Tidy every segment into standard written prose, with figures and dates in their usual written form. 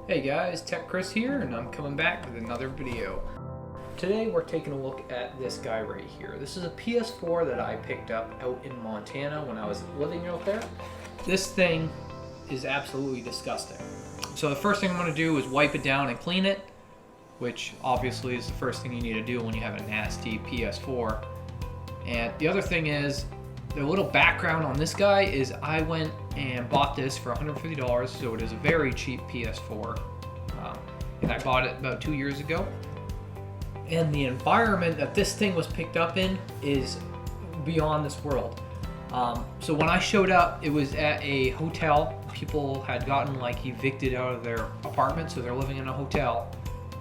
Hey guys, Tech Chris here, and I'm coming back with another video. Today we're taking a look at this guy right here. This is a PS4 that I picked up out in Montana when I was living out there. This thing is absolutely disgusting. So the first thing I'm going to do is wipe it down and clean it, which obviously is the first thing you need to do when you have a nasty PS4. And the other thing is, the little background on this guy is I went and bought this for $150, so it is a very cheap PS4. And I bought it about 2 years ago. And the environment that this thing was picked up in is beyond this world. So when I showed up, it was at a hotel. People had gotten like evicted out of their apartment, so they're living in a hotel.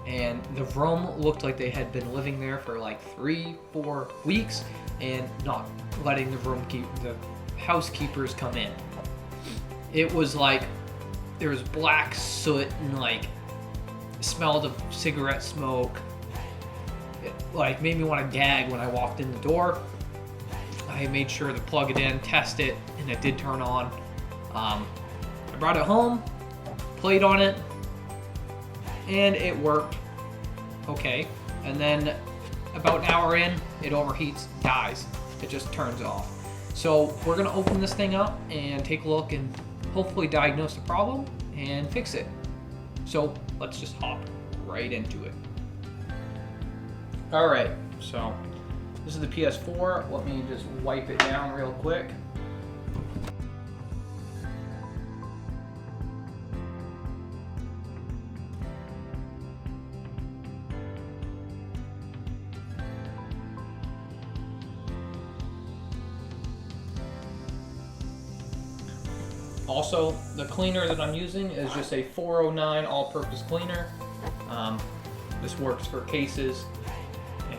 And the room looked like they had been living there for like 3-4 weeks and not letting the housekeepers come in. It was like there was black soot and like smelled of cigarette smoke. It like made me want to gag when I walked in the door. I made sure to plug it in, test it, and it did turn on. I brought it home, played on it, and it worked okay. And then about an hour in, it overheats, dies. It just turns off. So we're gonna open this thing up and take a look and hopefully diagnose the problem and fix it. So let's just hop right into it. All right, so this is the PS4. Let me just wipe it down real quick. Also, the cleaner that I'm using is just a 409 all-purpose cleaner. This works for cases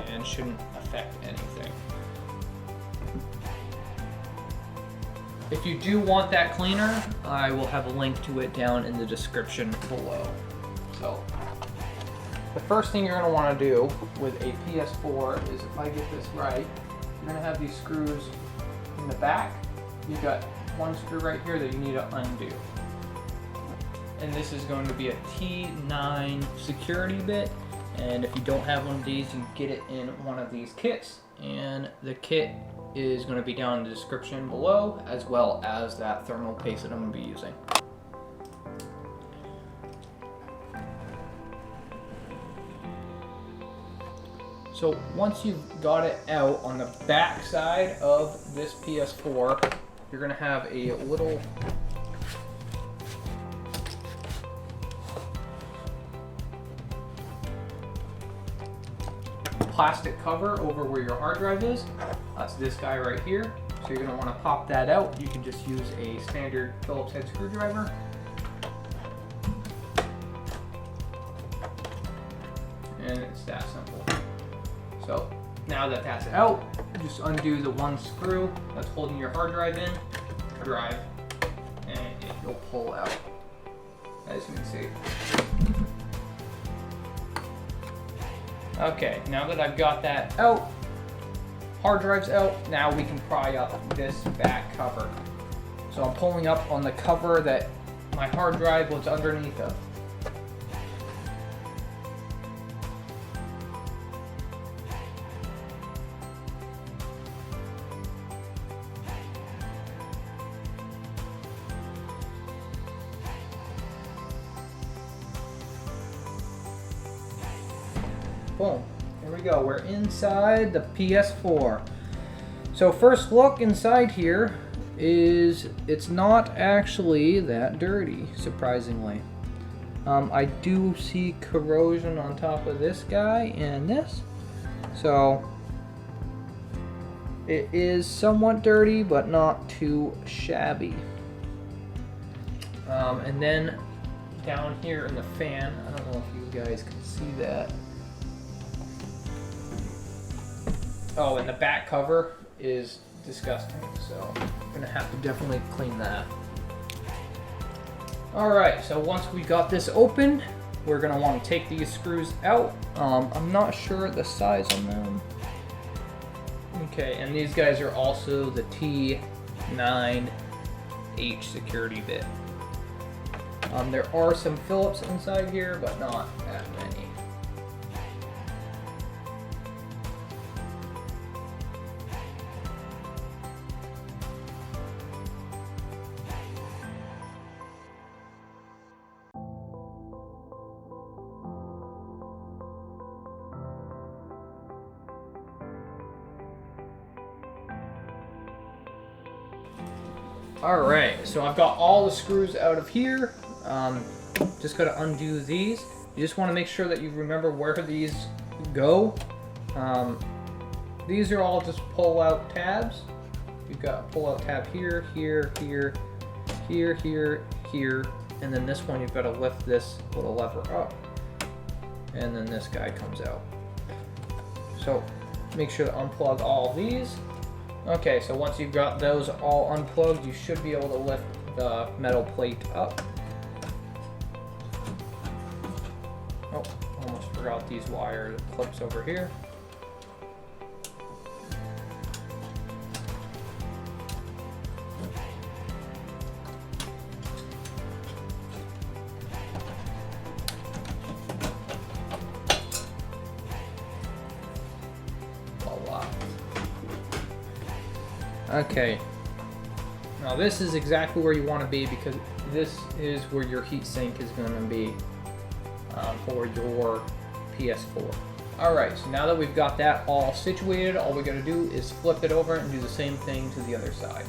and shouldn't affect anything. If you do want that cleaner, I will have a link to it down in the description below. So, the first thing you're going to want to do with a PS4 is, if I get this right, you're going to have these screws in the back. You've got one screw right here that you need to undo. And this is going to be a T9 security bit. And if you don't have one of these, you can get it in one of these kits. And the kit is going to be down in the description below, as well as that thermal paste that I'm going to be using. So once you've got it out, on the back side of this PS4, you're going to have a little plastic cover over where your hard drive is. That's this guy right here. So you're going to want to pop that out. You can just use a standard Phillips head screwdriver. And it's that simple. So now that that's out, just undo the one screw that's holding your hard drive in, and it'll pull out, as you can see. Okay, now that I've got that out, hard drive's out, now we can pry up this back cover. So I'm pulling up on the cover that my hard drive was underneath of. Boom, here we go, we're inside the PS4. So first look inside here is, it's not actually that dirty, surprisingly. I do see corrosion on top of this guy and this. So it is somewhat dirty, but not too shabby. And then down here in the fan, I don't know if you guys can see that. Oh, and the back cover is disgusting, so I'm gonna have to definitely clean that. Alright, so once we got this open, we're gonna want to take these screws out. I'm not sure the size on them. Okay, and these guys are also the T9H security bit. There are some Phillips inside here, but not that many. Alright, so I've got all the screws out of here. Just got to undo these. You just want to make sure that you remember where these go. These are all just pull-out tabs. You've got a pull-out tab here, here, here, here, here, here, and then this one you've got to lift this little lever up, and then this guy comes out. So make sure to unplug all these. Okay, so once you've got those all unplugged, you should be able to lift the metal plate up. Oh, almost forgot these wire clips over here. Okay, now this is exactly where you want to be, because this is where your heat sink is going to be for your PS4. Alright, so now that we've got that all situated, all we got to do is flip it over and do the same thing to the other side.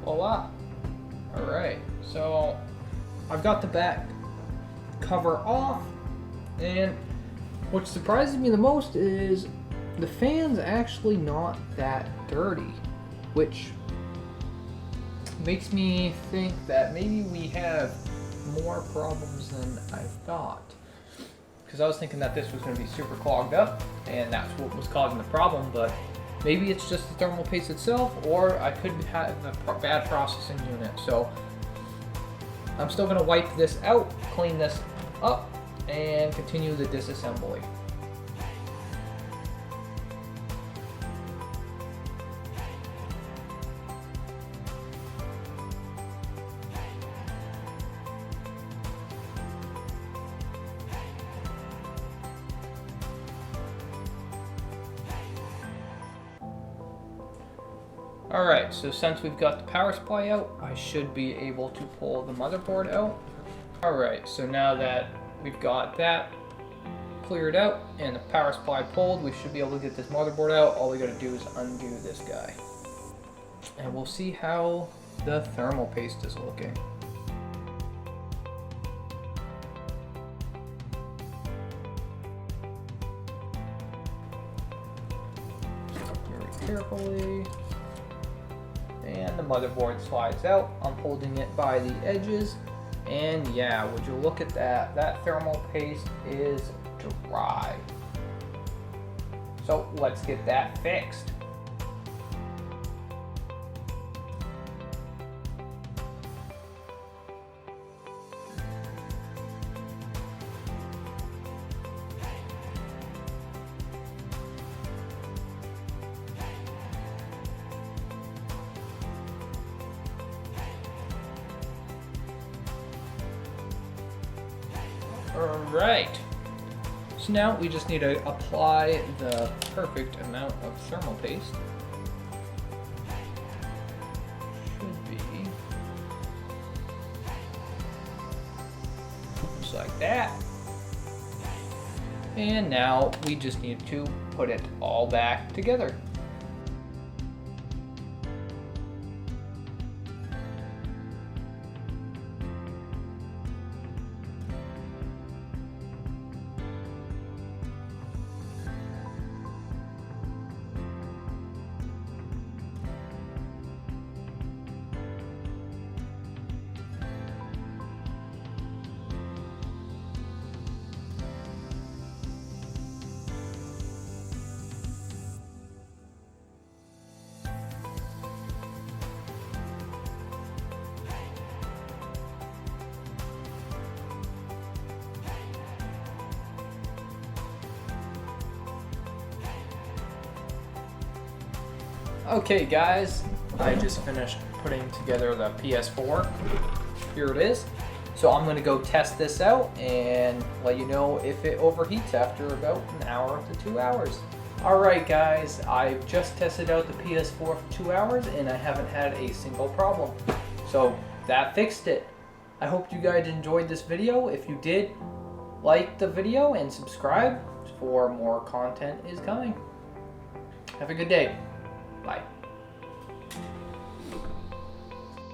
Voila. Alright, so I've got the back cover off, and what surprises me the most is the fan's actually not that dirty, which makes me think that maybe we have more problems than I thought. Because I was thinking that this was going to be super clogged up, and that's what was causing the problem, but maybe it's just the thermal paste itself, or I could have a bad processing unit. So I'm still going to wipe this out, clean this up, and continue the disassembly. Alright, so since we've got the power supply out, I should be able to pull the motherboard out. Alright, so now that we've got that cleared out and the power supply pulled, we should be able to get this motherboard out. All we gotta do is undo this guy. And we'll see how the thermal paste is looking. Very carefully. And the motherboard slides out. I'm holding it by the edges, and yeah, would you look at that? That thermal paste is dry. So let's get that fixed. Alright, so now we just need to apply the perfect amount of thermal paste. Should be just like that. And now we just need to put it all back together. Okay guys, I just finished putting together the PS4. Here it is. So I'm gonna go test this out and let you know if it overheats after about an hour to 2 hours. Alright guys, I've just tested out the PS4 for 2 hours and I haven't had a single problem. So that fixed it. I hope you guys enjoyed this video. If you did, like the video and subscribe for more content is coming. Have a good day. Bye.